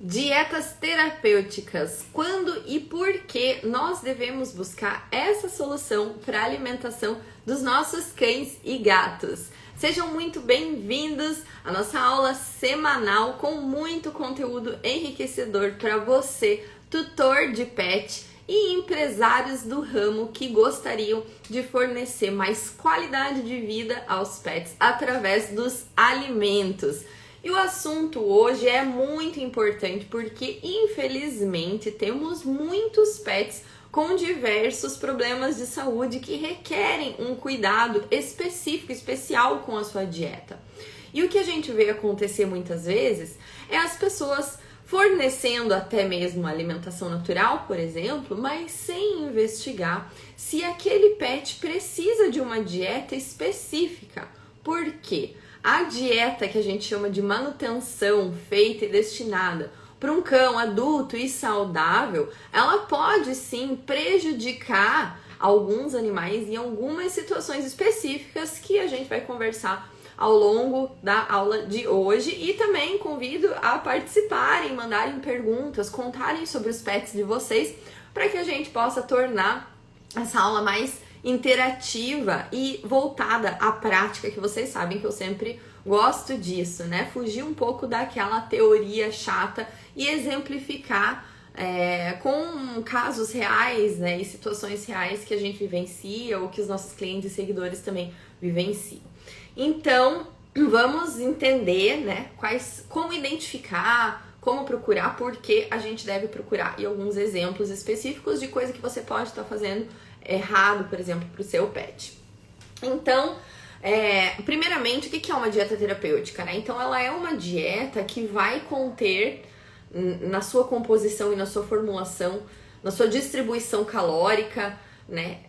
Dietas terapêuticas. Quando e por que nós devemos buscar essa solução para a alimentação dos nossos cães e gatos? Sejam muito bem-vindos à nossa aula semanal com muito conteúdo enriquecedor para você, tutor de pet e empresários do ramo que gostariam de fornecer mais qualidade de vida aos pets através dos alimentos. E o assunto hoje é muito importante porque, infelizmente, temos muitos pets com diversos problemas de saúde que requerem um cuidado específico, especial com a sua dieta. E o que a gente vê acontecer muitas vezes é as pessoas fornecendo até mesmo alimentação natural, por exemplo, mas sem investigar se aquele pet precisa de uma dieta específica. Por quê? A dieta que a gente chama de manutenção, feita e destinada para um cão adulto e saudável, ela pode sim prejudicar alguns animais em algumas situações específicas que a gente vai conversar ao longo da aula de hoje. E também convido a participarem, mandarem perguntas, contarem sobre os pets de vocês, para que a gente possa tornar essa aula mais interativa e voltada à prática, que vocês sabem que eu sempre gosto disso, né? Fugir um pouco daquela teoria chata e exemplificar com casos reais, né, e situações reais que a gente vivencia ou que os nossos clientes e seguidores também vivenciam. Então, vamos entender, né, como identificar, como procurar, por que a gente deve procurar, e alguns exemplos específicos de coisa que você pode estar fazendo errado, por exemplo, para o seu pet. Então, primeiramente, o que é uma dieta terapêutica, né? Então, ela é uma dieta que vai conter na sua composição e na sua formulação, na sua distribuição calórica, né,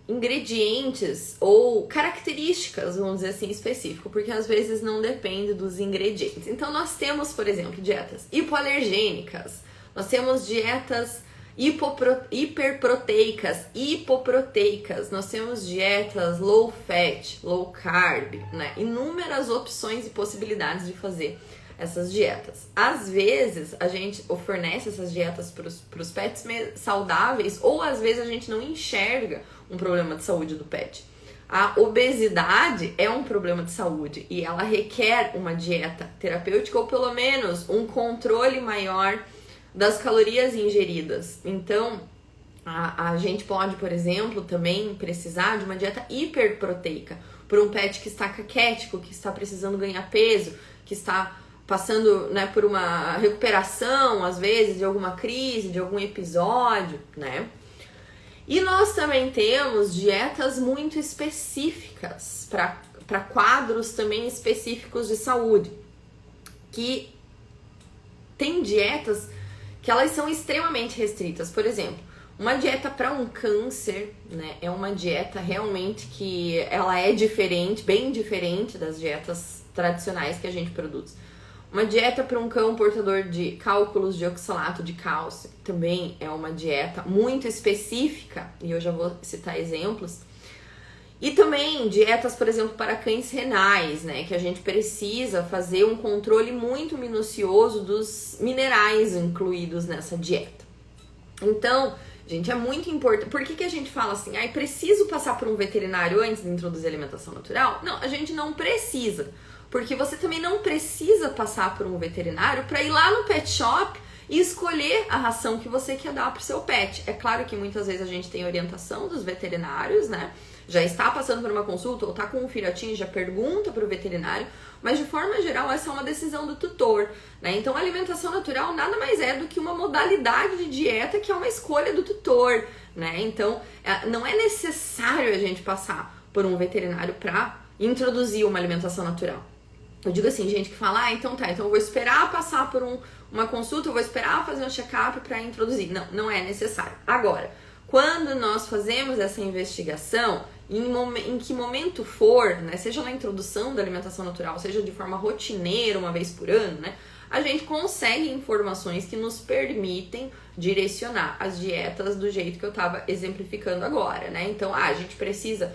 ingredientes ou características, vamos dizer assim, específico, porque às vezes não depende dos ingredientes. Então, nós temos, por exemplo, dietas hipoalergênicas, nós temos dietas hiperproteicas, hipoproteicas, nós temos dietas low fat, low carb, né? Inúmeras opções e possibilidades de fazer essas dietas. Às vezes a gente fornece essas dietas para os pets saudáveis, ou às vezes a gente não enxerga um problema de saúde do pet. A obesidade é um problema de saúde e ela requer uma dieta terapêutica, ou pelo menos um controle maior das calorias ingeridas. Então, a gente pode, por exemplo, também precisar de uma dieta hiperproteica para um pet que está caquético, que está precisando ganhar peso, que está passando, né, por uma recuperação, às vezes, de alguma crise, de algum episódio, né? E nós também temos dietas muito específicas para quadros também específicos de saúde, que tem dietas que elas são extremamente restritas. Por exemplo, uma dieta para um câncer, né, é uma dieta realmente que ela é diferente, bem diferente das dietas tradicionais que a gente produz. Uma dieta para um cão portador de cálculos de oxalato de cálcio também é uma dieta muito específica, e eu já vou citar exemplos. E também dietas, por exemplo, para cães renais, né, que a gente precisa fazer um controle muito minucioso dos minerais incluídos nessa dieta. Então, gente, é muito importante. Por que a gente fala assim, preciso passar por um veterinário antes de introduzir alimentação natural? Não, a gente não precisa, porque você também não precisa passar por um veterinário para ir lá no pet shop e escolher a ração que você quer dar para o seu pet. É claro que muitas vezes a gente tem orientação dos veterinários, né? Já está passando por uma consulta ou está com um filhotinho, já pergunta para o veterinário, mas de forma geral essa é uma decisão do tutor, né? Então a alimentação natural nada mais é do que uma modalidade de dieta que é uma escolha do tutor, né? Então não é necessário a gente passar por um veterinário para introduzir uma alimentação natural. Eu digo assim, gente que fala, então eu vou esperar passar por uma consulta, eu vou esperar fazer um check-up para introduzir. Não é necessário. Agora, quando nós fazemos essa investigação, em que momento for, né, seja na introdução da alimentação natural, seja de forma rotineira, uma vez por ano, né, a gente consegue informações que nos permitem direcionar as dietas do jeito que eu estava exemplificando agora, né? Então, a gente precisa,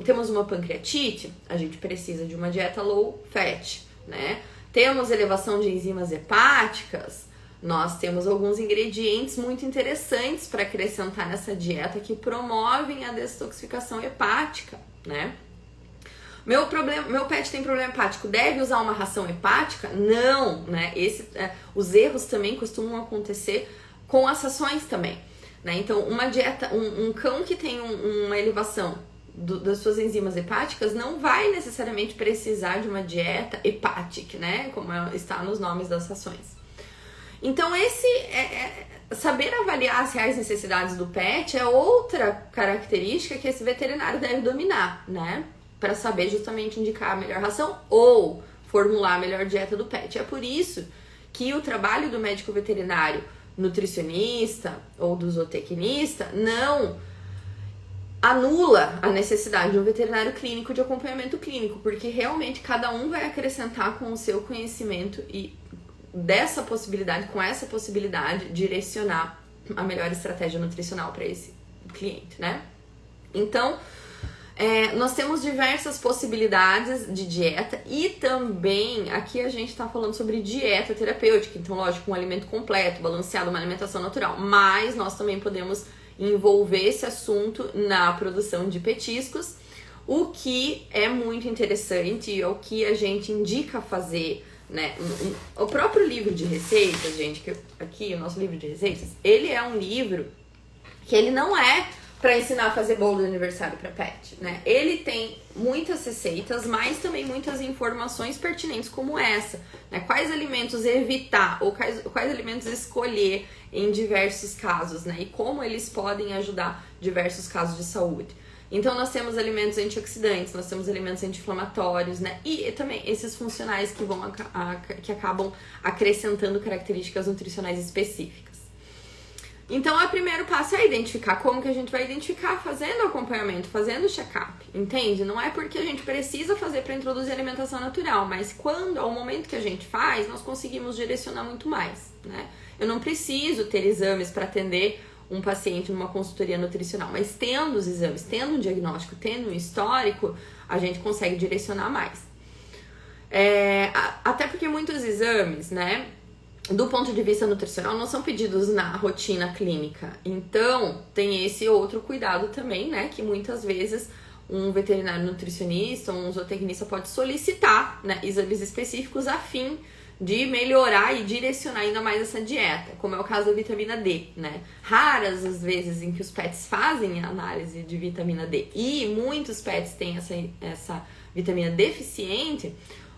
temos uma pancreatite, a gente precisa de uma dieta low fat, né? Temos elevação de enzimas hepáticas, nós temos alguns ingredientes muito interessantes para acrescentar nessa dieta que promovem a detoxificação hepática, né? Meu pet tem problema hepático, deve usar uma ração hepática? Não, né? Os erros também costumam acontecer com as rações também, né? Então, uma dieta, um cão que tem uma elevação das suas enzimas hepáticas não vai necessariamente precisar de uma dieta hepática, né? Como está nos nomes das rações. Então, saber avaliar as reais necessidades do pet é outra característica que esse veterinário deve dominar, né? Para saber justamente indicar a melhor ração ou formular a melhor dieta do pet. É por isso que o trabalho do médico veterinário nutricionista ou do zootecnista não anula a necessidade de um veterinário clínico de acompanhamento clínico, porque realmente cada um vai acrescentar com o seu conhecimento e dessa possibilidade, com essa possibilidade, direcionar a melhor estratégia nutricional para esse cliente, né? Então, nós temos diversas possibilidades de dieta e também aqui a gente está falando sobre dieta terapêutica, então lógico, um alimento completo, balanceado, uma alimentação natural, mas nós também podemos envolver esse assunto na produção de petiscos, o que é muito interessante, é o que a gente indica fazer, né? O próprio livro de receitas, gente, aqui o nosso livro de receitas, ele é um livro que ele não é para ensinar a fazer bolo de aniversário para pet, né? Ele tem muitas receitas, mas também muitas informações pertinentes como essa, né? Quais alimentos evitar ou quais alimentos escolher em diversos casos, né? E como eles podem ajudar diversos casos de saúde. Então nós temos alimentos antioxidantes, nós temos alimentos anti-inflamatórios, né? E também esses funcionais que acabam acrescentando características nutricionais específicas. Então, o primeiro passo é identificar. Como que a gente vai identificar? Fazendo acompanhamento, fazendo check-up, entende? Não é porque a gente precisa fazer para introduzir alimentação natural, mas ao momento que a gente faz, nós conseguimos direcionar muito mais, né? Eu não preciso ter exames para atender um paciente numa consultoria nutricional, mas tendo os exames, tendo um diagnóstico, tendo um histórico, a gente consegue direcionar mais. Até porque muitos exames, né, do ponto de vista nutricional, não são pedidos na rotina clínica. Então, tem esse outro cuidado também, né? Que muitas vezes um veterinário nutricionista, um zootecnista pode solicitar, né, exames específicos a fim de melhorar e direcionar ainda mais essa dieta, como é o caso da vitamina D, né? Raras as vezes em que os pets fazem a análise de vitamina D e muitos pets têm essa vitamina deficiente,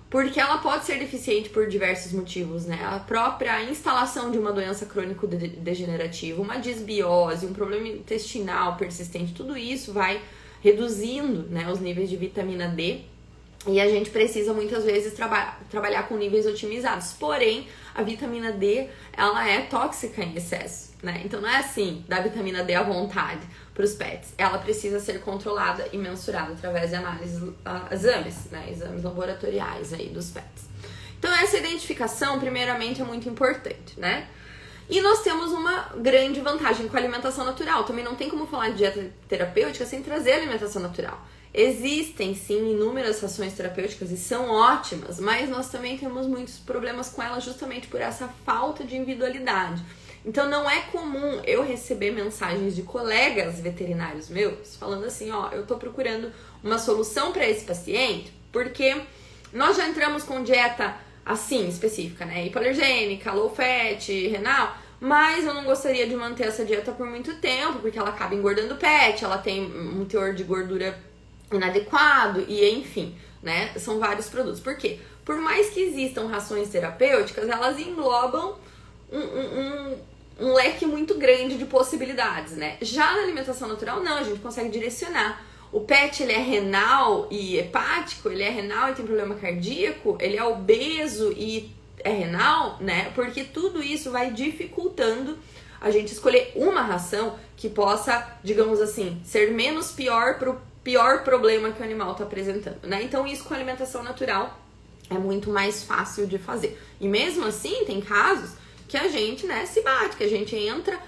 porque ela pode ser deficiente por diversos motivos, né? A própria instalação de uma doença crônico-degenerativa, uma disbiose, um problema intestinal persistente, tudo isso vai reduzindo, né, os níveis de vitamina D e a gente precisa muitas vezes trabalhar com níveis otimizados. Porém, a vitamina D, ela é tóxica em excesso, né? Então não é assim, dar vitamina D à vontade para os pets. Ela precisa ser controlada e mensurada através de exames, né? Exames laboratoriais aí dos pets. Então essa identificação, primeiramente, é muito importante, né? E nós temos uma grande vantagem com a alimentação natural. Também não tem como falar de dieta terapêutica sem trazer alimentação natural. Existem, sim, inúmeras rações terapêuticas e são ótimas, mas nós também temos muitos problemas com elas justamente por essa falta de individualidade. Então não é comum eu receber mensagens de colegas veterinários meus falando assim, ó, eu tô procurando uma solução para esse paciente porque nós já entramos com dieta assim, específica, né, hipoalergênica, low fat, renal, mas eu não gostaria de manter essa dieta por muito tempo porque ela acaba engordando o pet, ela tem um teor de gordura inadequado e enfim, né, são vários produtos. Por quê? Por mais que existam rações terapêuticas, elas englobam um leque muito grande de possibilidades, né? Já na alimentação natural, não, a gente consegue direcionar. O pet, ele é renal e hepático, ele é renal e tem problema cardíaco, ele é obeso e é renal, né? Porque tudo isso vai dificultando a gente escolher uma ração que possa, digamos assim, ser menos pior pro pior problema que o animal está apresentando, né? Então isso com a alimentação natural é muito mais fácil de fazer. E mesmo assim, tem casos que a gente, né, se bate, que a gente entra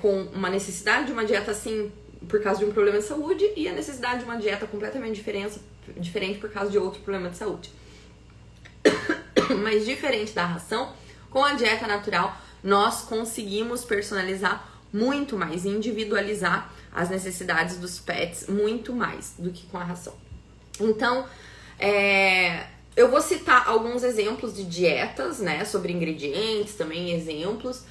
com uma necessidade de uma dieta assim por causa de um problema de saúde e a necessidade de uma dieta completamente diferente por causa de outro problema de saúde. Mas diferente da ração, com a dieta natural, nós conseguimos personalizar muito mais, individualizar as necessidades dos pets muito mais do que com a ração. Então, eu vou citar alguns exemplos de dietas, né, sobre ingredientes, também exemplos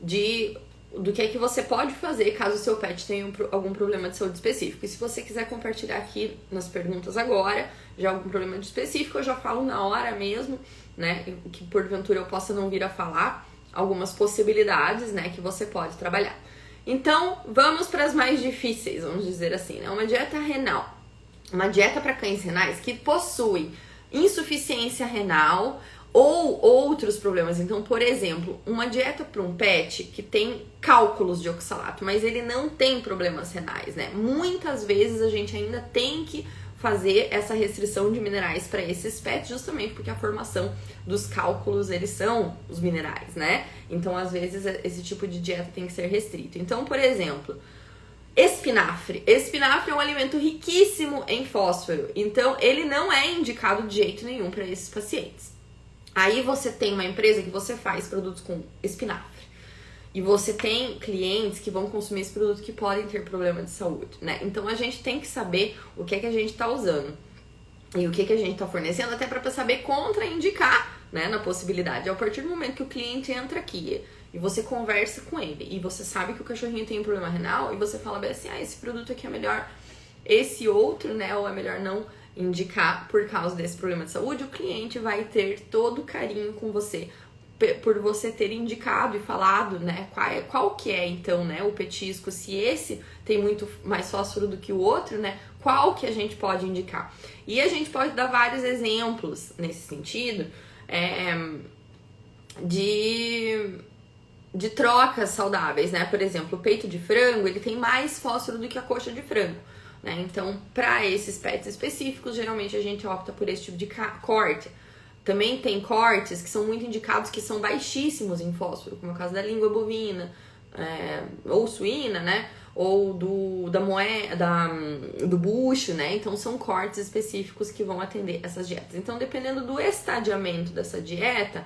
do que é que você pode fazer caso o seu pet tenha algum problema de saúde específico. E se você quiser compartilhar aqui nas perguntas agora, já algum problema de específico, eu já falo na hora mesmo, né, que porventura eu possa não vir a falar, algumas possibilidades, né, que você pode trabalhar. Então, vamos para as mais difíceis, vamos dizer assim, né, uma dieta renal. Uma dieta para cães renais que possui insuficiência renal ou outros problemas. Então, por exemplo, uma dieta para um pet que tem cálculos de oxalato, mas ele não tem problemas renais, né? Muitas vezes a gente ainda tem que fazer essa restrição de minerais para esses pets, justamente porque a formação dos cálculos, eles são os minerais, né? Então, às vezes, esse tipo de dieta tem que ser restrito. Então, por exemplo, espinafre. Espinafre é um alimento riquíssimo em fósforo, então ele não é indicado de jeito nenhum para esses pacientes. Aí você tem uma empresa que você faz produtos com espinafre e você tem clientes que vão consumir esse produto que podem ter problema de saúde, né? Então a gente tem que saber o que é que a gente está usando e o que é que a gente está fornecendo, até para saber contraindicar, né, na possibilidade. A partir do momento que o cliente entra aqui e você conversa com ele e você sabe que o cachorrinho tem um problema renal e você fala bem assim, esse produto aqui é melhor, esse outro, né, ou é melhor não indicar por causa desse problema de saúde, o cliente vai ter todo o carinho com você por você ter indicado e falado, né, qual que é então, né, o petisco, se esse tem muito mais fósforo do que o outro, né, qual que a gente pode indicar. E a gente pode dar vários exemplos nesse sentido, de trocas saudáveis, né? Por exemplo, o peito de frango, ele tem mais fósforo do que a coxa de frango, né? Então, para esses pets específicos, geralmente a gente opta por esse tipo de corte. Também tem cortes que são muito indicados, que são baixíssimos em fósforo, como é o caso da língua bovina, ou suína, né? Ou do bucho, né? Então, são cortes específicos que vão atender essas dietas. Então, dependendo do estadiamento dessa dieta,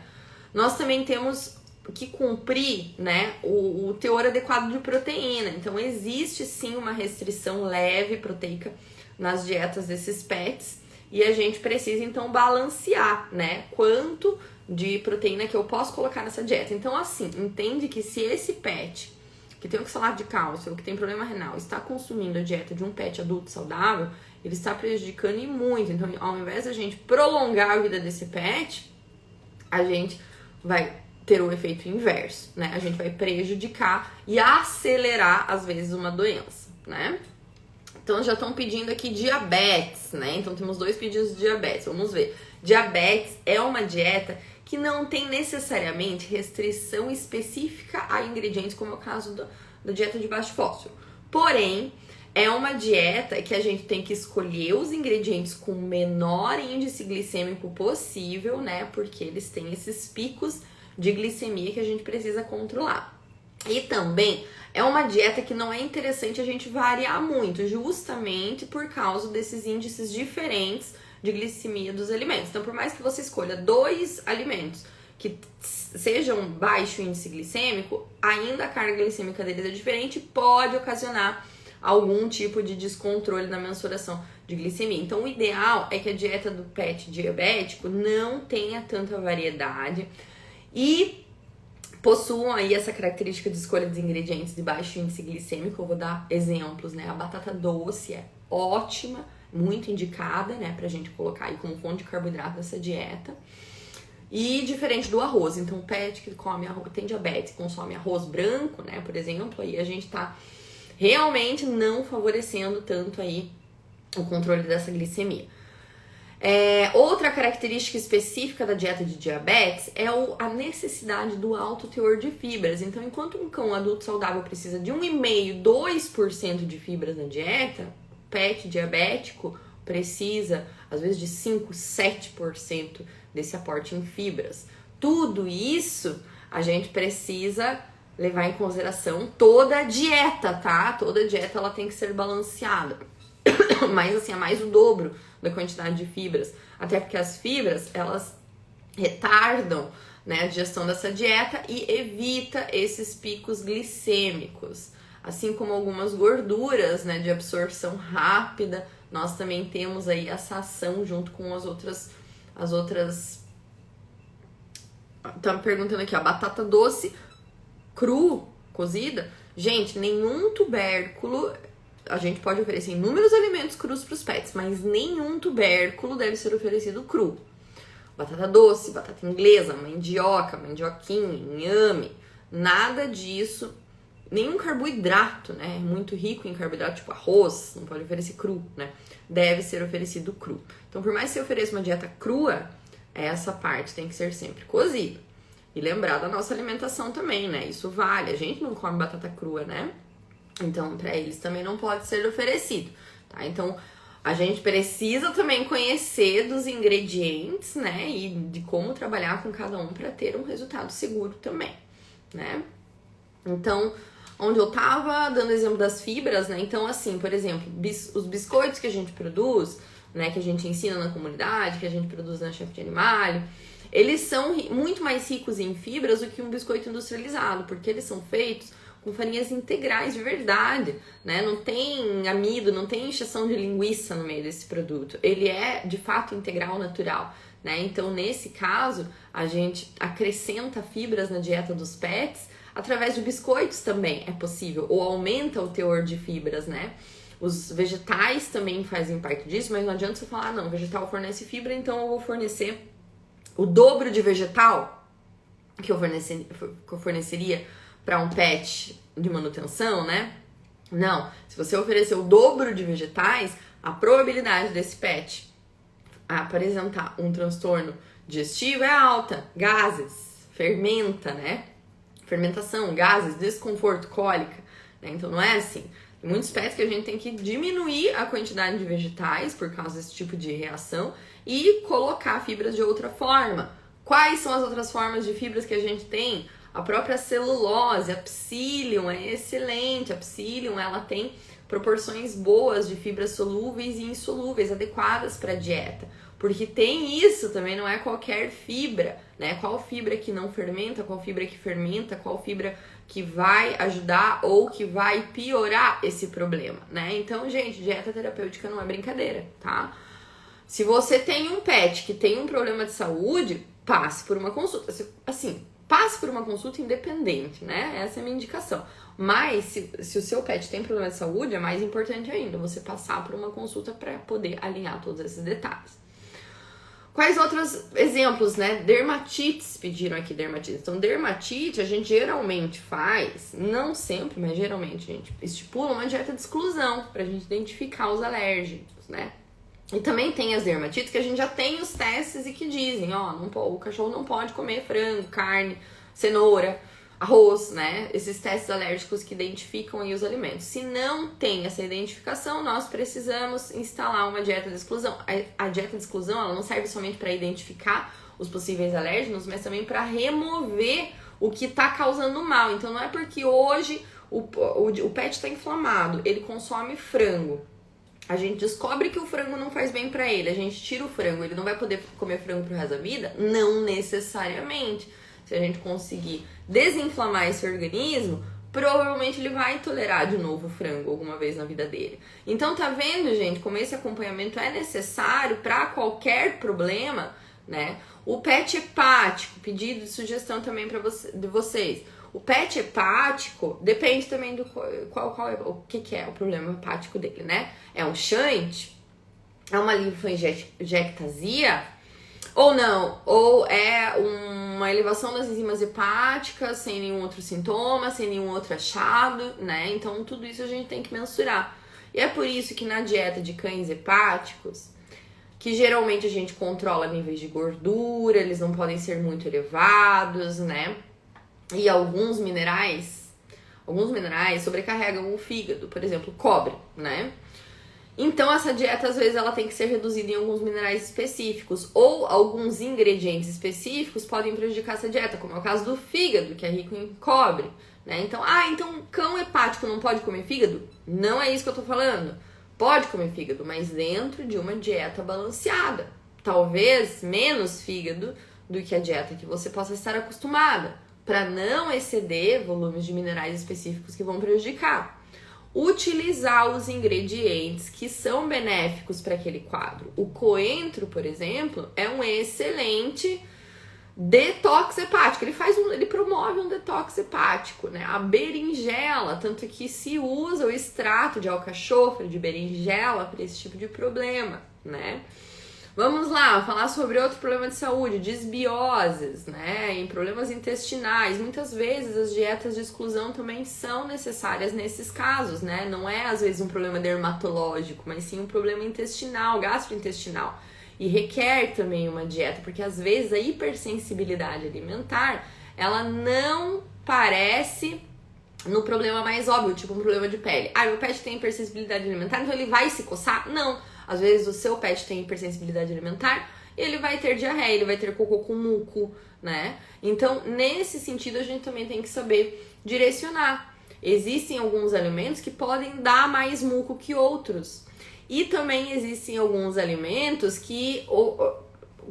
nós também temos que cumprir, né, o teor adequado de proteína. Então, existe sim uma restrição leve proteica nas dietas desses pets e a gente precisa, então, balancear, né, quanto de proteína que eu posso colocar nessa dieta. Então, assim, entende que se esse pet que tem oxalato de cálcio ou que tem problema renal está consumindo a dieta de um pet adulto saudável, ele está prejudicando e muito. Então, ao invés de a gente prolongar a vida desse pet, a gente vai ter o efeito inverso, né? A gente vai prejudicar e acelerar, às vezes, uma doença, né? Então, já estão pedindo aqui diabetes, né? Então, temos 2 pedidos de diabetes. Vamos ver. Diabetes é uma dieta que não tem necessariamente restrição específica a ingredientes, como é o caso da dieta de baixo fósforo. Porém, é uma dieta que a gente tem que escolher os ingredientes com o menor índice glicêmico possível, né? Porque eles têm esses picos de glicemia que a gente precisa controlar. E também é uma dieta que não é interessante a gente variar muito, justamente por causa desses índices diferentes de glicemia dos alimentos. Então, por mais que você escolha 2 alimentos que sejam baixo índice glicêmico, ainda a carga glicêmica deles é diferente e pode ocasionar algum tipo de descontrole na mensuração de glicemia. Então, o ideal é que a dieta do pet diabético não tenha tanta variedade e possuam aí essa característica de escolha dos ingredientes de baixo índice glicêmico. Eu vou dar exemplos, né? A batata doce é ótima, muito indicada, né, pra gente colocar aí como fonte de carboidrato nessa dieta. E diferente do arroz, então o pet que come arroz, tem diabetes, consome arroz branco, né, por exemplo, aí a gente tá realmente não favorecendo tanto aí o controle dessa glicemia. Outra característica específica da dieta de diabetes é a necessidade do alto teor de fibras. Então, enquanto um cão adulto saudável precisa de 1,5%, 2% de fibras na dieta, o pet diabético precisa, às vezes, de 5%, 7% desse aporte em fibras. Tudo isso a gente precisa levar em consideração toda a dieta, tá? Toda dieta ela tem que ser balanceada. Mas assim, é mais o dobro da quantidade de fibras. Até porque as fibras, elas retardam, né, a digestão dessa dieta e evita esses picos glicêmicos. Assim como algumas gorduras, né, de absorção rápida, nós também temos aí essa ação junto com as outras. Tá me perguntando aqui, a batata doce cru, cozida. Gente, nenhum tubérculo, a gente pode oferecer inúmeros alimentos crus para os pets, mas nenhum tubérculo deve ser oferecido cru. Batata doce, batata inglesa, mandioca, mandioquinha, inhame, nada disso. Nenhum carboidrato, né? Muito rico em carboidrato, tipo arroz, não pode oferecer cru, né? Deve ser oferecido cru. Então, por mais que você ofereça uma dieta crua, essa parte tem que ser sempre cozida. E lembrar da nossa alimentação também, né? Isso vale. A gente não come batata crua, né? Então, para eles também não pode ser oferecido, tá? Então, a gente precisa também conhecer dos ingredientes, né? E de como trabalhar com cada um para ter um resultado seguro também, né? Então, onde eu tava dando exemplo das fibras, né? Então, assim, por exemplo, os biscoitos que a gente produz, né? Que a gente ensina na comunidade, que a gente produz na Chef de Animale, eles são muito mais ricos em fibras do que um biscoito industrializado, porque eles são feitos com farinhas integrais de verdade, né? Não tem amido, não tem injeção de linguiça no meio desse produto. Ele é, de fato, integral, natural, né? Então, nesse caso, a gente acrescenta fibras na dieta dos pets através de biscoitos também é possível, ou aumenta o teor de fibras, né? Os vegetais também fazem parte disso, mas não adianta você falar, não, vegetal fornece fibra, então eu vou fornecer o dobro de vegetal que eu forneceria para um pet de manutenção, né? Não, se você oferecer o dobro de vegetais, a probabilidade desse pet apresentar um transtorno digestivo é alta. Gases, fermenta, né? Fermentação, gases, desconforto, cólica, né? Então não é assim. Tem muitos pets que a gente tem que diminuir a quantidade de vegetais por causa desse tipo de reação e colocar fibras de outra forma. Quais são as outras formas de fibras que a gente tem? A própria celulose, a psyllium é excelente. A psyllium, ela tem proporções boas de fibras solúveis e insolúveis, adequadas para a dieta. Porque tem isso também, não é qualquer fibra, né? Qual fibra que não fermenta, qual fibra que fermenta, qual fibra que vai ajudar ou que vai piorar esse problema, né? Então, gente, dieta terapêutica não é brincadeira, tá? Se você tem um pet que tem um problema de saúde, passe por uma consulta. Assim, passe por uma consulta independente, né? Essa é a minha indicação. Mas, se o seu pet tem problema de saúde, é mais importante ainda você passar por uma consulta para poder alinhar todos esses detalhes. Quais outros exemplos, né? Dermatites, pediram aqui dermatite. Então, dermatite a gente geralmente faz, não sempre, mas geralmente a gente estipula uma dieta de exclusão pra gente identificar os alérgicos, né? E também tem as dermatites que a gente já tem os testes e que dizem, ó, o cachorro não pode comer frango, carne, cenoura, arroz, né? Esses testes alérgicos que identificam aí os alimentos. Se não tem essa identificação, nós precisamos instalar uma dieta de exclusão. A dieta de exclusão, ela não serve somente para identificar os possíveis alérgenos, mas também para remover o que está causando mal. Então, não é porque hoje o pet está inflamado, ele consome frango. A gente descobre que o frango não faz bem para ele, a gente tira o frango, ele não vai poder comer frango pro resto da vida? Não necessariamente. Se a gente conseguir desinflamar esse organismo, provavelmente ele vai tolerar de novo o frango alguma vez na vida dele. Então, tá vendo, gente, como esse acompanhamento é necessário para qualquer problema, né? O pet hepático, pedido de sugestão também para de vocês. O pet hepático depende também do qual é, o que é o problema hepático dele, né? É um shunt? É uma linfoangiectasia? Ou não? Ou é uma elevação das enzimas hepáticas sem nenhum outro sintoma, sem nenhum outro achado, né? Então, tudo isso a gente tem que mensurar. E é por isso que na dieta de cães hepáticos, que geralmente a gente controla níveis de gordura, eles não podem ser muito elevados, né? E alguns minerais sobrecarregam o fígado, por exemplo, cobre, né? Então, essa dieta, às vezes, ela tem que ser reduzida em alguns minerais específicos, ou alguns ingredientes específicos podem prejudicar essa dieta, como é o caso do fígado, que é rico em cobre, né? Então, cão hepático não pode comer fígado? Não é isso que eu tô falando. Pode comer fígado, mas dentro de uma dieta balanceada. Talvez menos fígado do que a dieta que você possa estar acostumada, para não exceder volumes de minerais específicos que vão prejudicar. Utilizar os ingredientes que são benéficos para aquele quadro. O coentro, por exemplo, é um excelente detox hepático. Ele promove um detox hepático, né? A berinjela, tanto que se usa o extrato de alcachofra, de berinjela, para esse tipo de problema, né? Vamos lá, falar sobre outro problema de saúde, disbioses, né? Em problemas intestinais. Muitas vezes as dietas de exclusão também são necessárias nesses casos, né? Não é às vezes um problema dermatológico, mas sim um problema intestinal, gastrointestinal. E requer também uma dieta, porque às vezes a hipersensibilidade alimentar, ela não parece no problema mais óbvio, tipo um problema de pele. Ah, meu pet tem hipersensibilidade alimentar, então ele vai se coçar? Não. Às vezes o seu pet tem hipersensibilidade alimentar, ele vai ter diarreia, ele vai ter cocô com muco, né? Então, nesse sentido, a gente também tem que saber direcionar. Existem alguns alimentos que podem dar mais muco que outros. E também existem alguns alimentos que,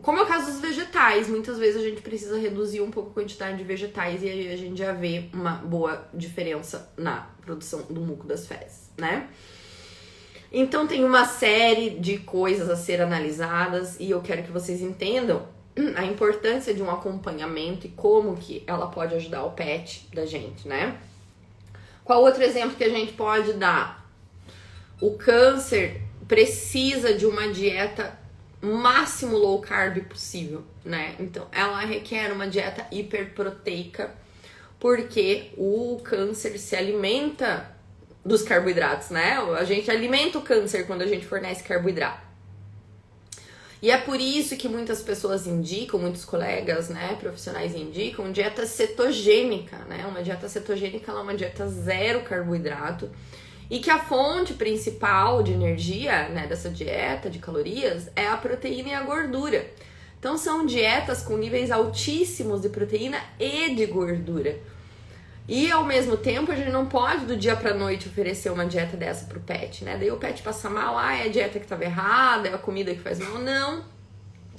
como é o caso dos vegetais, muitas vezes a gente precisa reduzir um pouco a quantidade de vegetais e aí a gente já vê uma boa diferença na produção do muco das fezes, né? Então tem uma série de coisas a ser analisadas e eu quero que vocês entendam a importância de um acompanhamento e como que ela pode ajudar o pet da gente, né? Qual outro exemplo que a gente pode dar? O câncer precisa de uma dieta máximo low carb possível, né? Então ela requer uma dieta hiperproteica porque o câncer se alimenta dos carboidratos, né? A gente alimenta o câncer quando a gente fornece carboidrato. E é por isso que muitas pessoas indicam, muitos colegas, né, profissionais indicam dieta cetogênica, né? Uma dieta cetogênica ela é uma dieta zero carboidrato e que a fonte principal de energia, né, dessa dieta de calorias é a proteína e a gordura. Então são dietas com níveis altíssimos de proteína e de gordura. E ao mesmo tempo a gente não pode do dia pra noite oferecer uma dieta dessa pro pet, né? Daí o pet passa mal, é a dieta que tava errada, é a comida que faz mal. Não,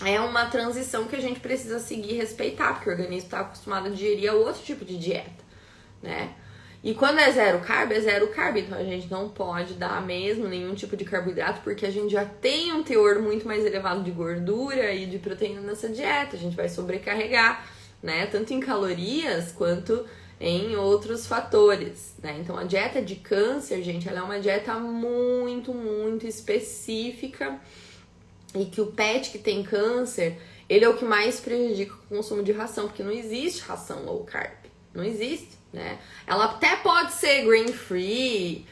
é uma transição que a gente precisa seguir e respeitar, porque o organismo tá acostumado a digerir a outro tipo de dieta, né? E quando é zero carb, então a gente não pode dar mesmo nenhum tipo de carboidrato, porque a gente já tem um teor muito mais elevado de gordura e de proteína nessa dieta, a gente vai sobrecarregar, né? Tanto em calorias quanto em outros fatores, né? Então a dieta de câncer, gente, ela é uma dieta muito, muito específica e que o pet que tem câncer, ele é o que mais prejudica o consumo de ração, porque não existe ração low carb, não existe, né? Ela até pode ser grain free,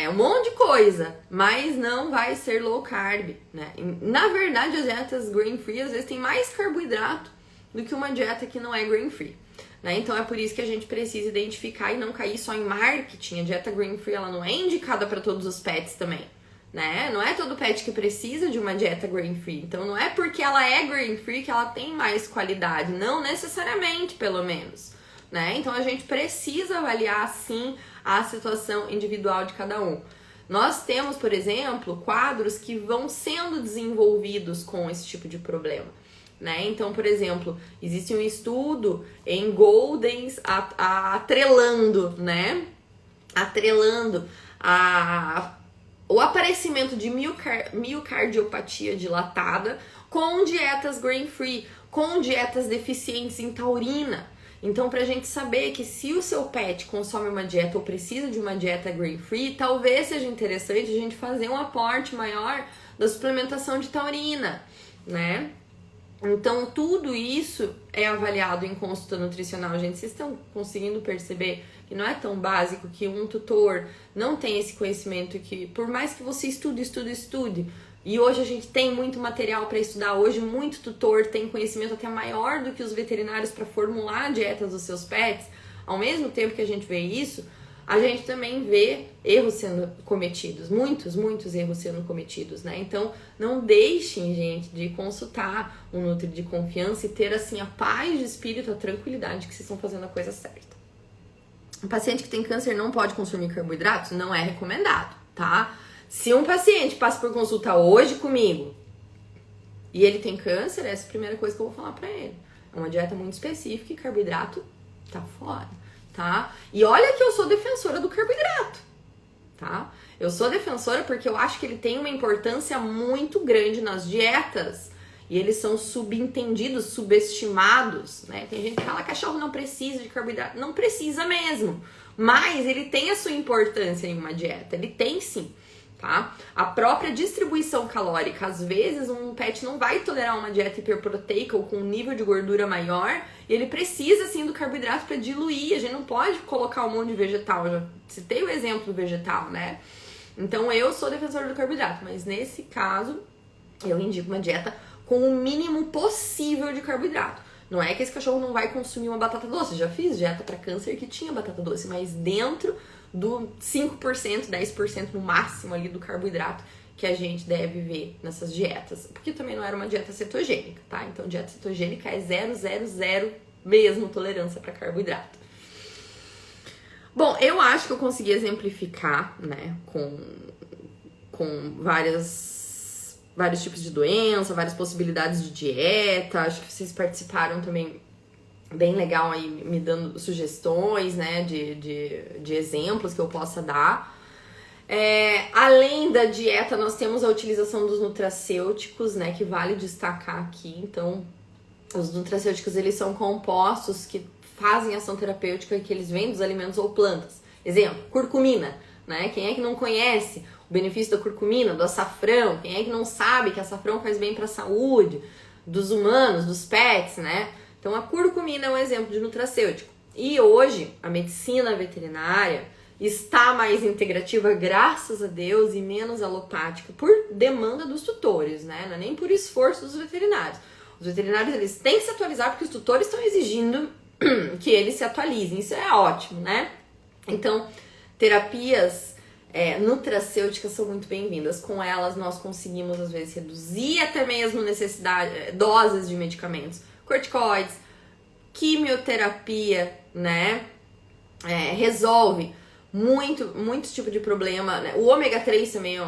um monte de coisa, mas não vai ser low carb, né? Na verdade, as dietas grain free às vezes tem mais carboidrato do que uma dieta que não é grain free. Né? Então é por isso que a gente precisa identificar e não cair só em marketing. A dieta grain free ela não é indicada para todos os pets também, né? Não é todo pet que precisa de uma dieta grain free. Então não é porque ela é grain free que ela tem mais qualidade, não necessariamente, pelo menos, né? Então a gente precisa avaliar sim a situação individual de cada um. Nós temos, por exemplo, quadros que vão sendo desenvolvidos com esse tipo de problema. Né? Então, por exemplo, existe um estudo em Goldens atrelando, né? Atrelando o aparecimento de miocardiopatia dilatada com dietas grain-free, com dietas deficientes em taurina. Então, pra gente saber que se o seu pet consome uma dieta ou precisa de uma dieta grain-free, talvez seja interessante a gente fazer um aporte maior da suplementação de taurina, né? Então, tudo isso é avaliado em consulta nutricional. Gente, vocês estão conseguindo perceber que não é tão básico, que um tutor não tem esse conhecimento, que por mais que você estude, e hoje a gente tem muito material para estudar, hoje muito tutor tem conhecimento até maior do que os veterinários para formular dietas dos seus pets. Ao mesmo tempo que a gente vê isso, a gente também vê erros sendo cometidos, muitos erros sendo cometidos, né? Então, não deixem, gente, de consultar um nutri de confiança e ter, assim, a paz de espírito, a tranquilidade que vocês estão fazendo a coisa certa. Um paciente que tem câncer não pode consumir carboidratos? Não é recomendado, tá? Se um paciente passa por consulta hoje comigo e ele tem câncer, essa é a primeira coisa que eu vou falar pra ele. É uma dieta muito específica e carboidrato tá fora, tá? E olha que eu sou defensora do carboidrato, tá? Eu sou defensora porque eu acho que ele tem uma importância muito grande nas dietas e eles são subentendidos, subestimados, né? Tem gente que fala que cachorro não precisa de carboidrato. Não precisa mesmo, mas ele tem a sua importância em uma dieta, ele tem sim. Tá? A própria distribuição calórica, às vezes um pet não vai tolerar uma dieta hiperproteica ou com um nível de gordura maior e ele precisa sim do carboidrato para diluir. A gente não pode colocar um monte de vegetal. Eu já citei o exemplo do vegetal, né? Então eu sou defensora do carboidrato, mas nesse caso eu indico uma dieta com o mínimo possível de carboidrato. Não é que esse cachorro não vai consumir uma batata doce. Já fiz dieta para câncer que tinha batata doce, mas dentro do 5%, 10% no máximo ali do carboidrato que a gente deve ver nessas dietas. Porque também não era uma dieta cetogênica, tá? Então, dieta cetogênica é 0,00 mesmo tolerância para carboidrato. Bom, eu acho que eu consegui exemplificar, né, com vários tipos de doença, várias possibilidades de dieta. Acho que vocês participaram também bem legal aí, me dando sugestões, né, de exemplos que eu possa dar. Além da dieta, nós temos a utilização dos nutracêuticos, né, que vale destacar aqui. Então, os nutracêuticos, eles são compostos que fazem ação terapêutica, que eles vêm dos alimentos ou plantas. Exemplo, curcumina, né? Quem é que não conhece o benefício da curcumina, do açafrão? Quem é que não sabe que açafrão faz bem para a saúde dos humanos, dos pets, né? Então, a curcumina é um exemplo de nutracêutico. E hoje, a medicina veterinária está mais integrativa, graças a Deus, e menos alopática, por demanda dos tutores, né? Não é nem por esforço dos veterinários. Os veterinários, eles têm que se atualizar porque os tutores estão exigindo que eles se atualizem. Isso é ótimo, né? Então, terapias nutracêuticas são muito bem-vindas. Com elas, nós conseguimos, às vezes, reduzir até mesmo doses de medicamentos. Corticoides, quimioterapia, né? Resolve muito tipo de problema, né? O ômega 3 também é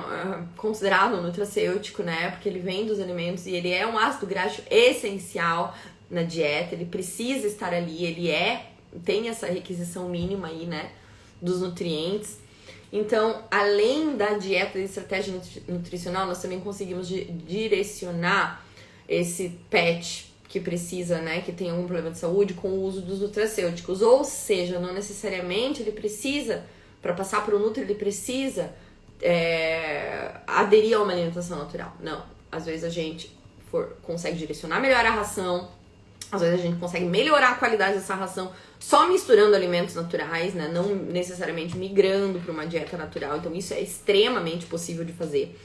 considerado um nutracêutico, né? Porque ele vem dos alimentos e ele é um ácido graxo essencial na dieta, ele precisa estar ali, ele tem essa requisição mínima aí, né? Dos nutrientes. Então, além da dieta e estratégia nutricional, nós também conseguimos direcionar esse pet que precisa, né, que tem algum problema de saúde com o uso dos nutracêuticos. Ou seja, não necessariamente ele precisa, para passar para o nutri, ele precisa aderir a uma alimentação natural. Não, às vezes a gente consegue direcionar melhor a ração, às vezes a gente consegue melhorar a qualidade dessa ração só misturando alimentos naturais, né, não necessariamente migrando para uma dieta natural. Então isso é extremamente possível de fazer.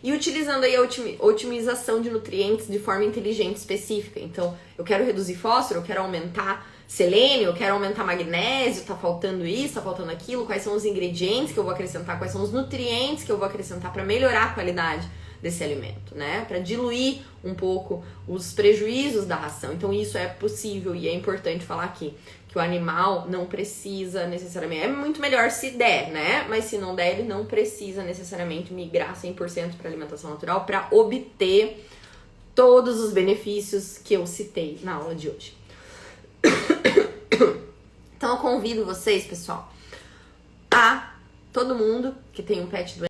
E utilizando aí a otimização de nutrientes de forma inteligente específica. Então, eu quero reduzir fósforo, eu quero aumentar selênio, eu quero aumentar magnésio, tá faltando isso, tá faltando aquilo, quais são os ingredientes que eu vou acrescentar, quais são os nutrientes que eu vou acrescentar para melhorar a qualidade desse alimento, né? Para diluir um pouco os prejuízos da ração. Então, isso é possível e é importante falar aqui. Que o animal não precisa necessariamente, é muito melhor se der, né? Mas se não der, ele não precisa necessariamente migrar 100% para alimentação natural para obter todos os benefícios que eu citei na aula de hoje. Então eu convido vocês, pessoal, todo mundo que tem um pet doente,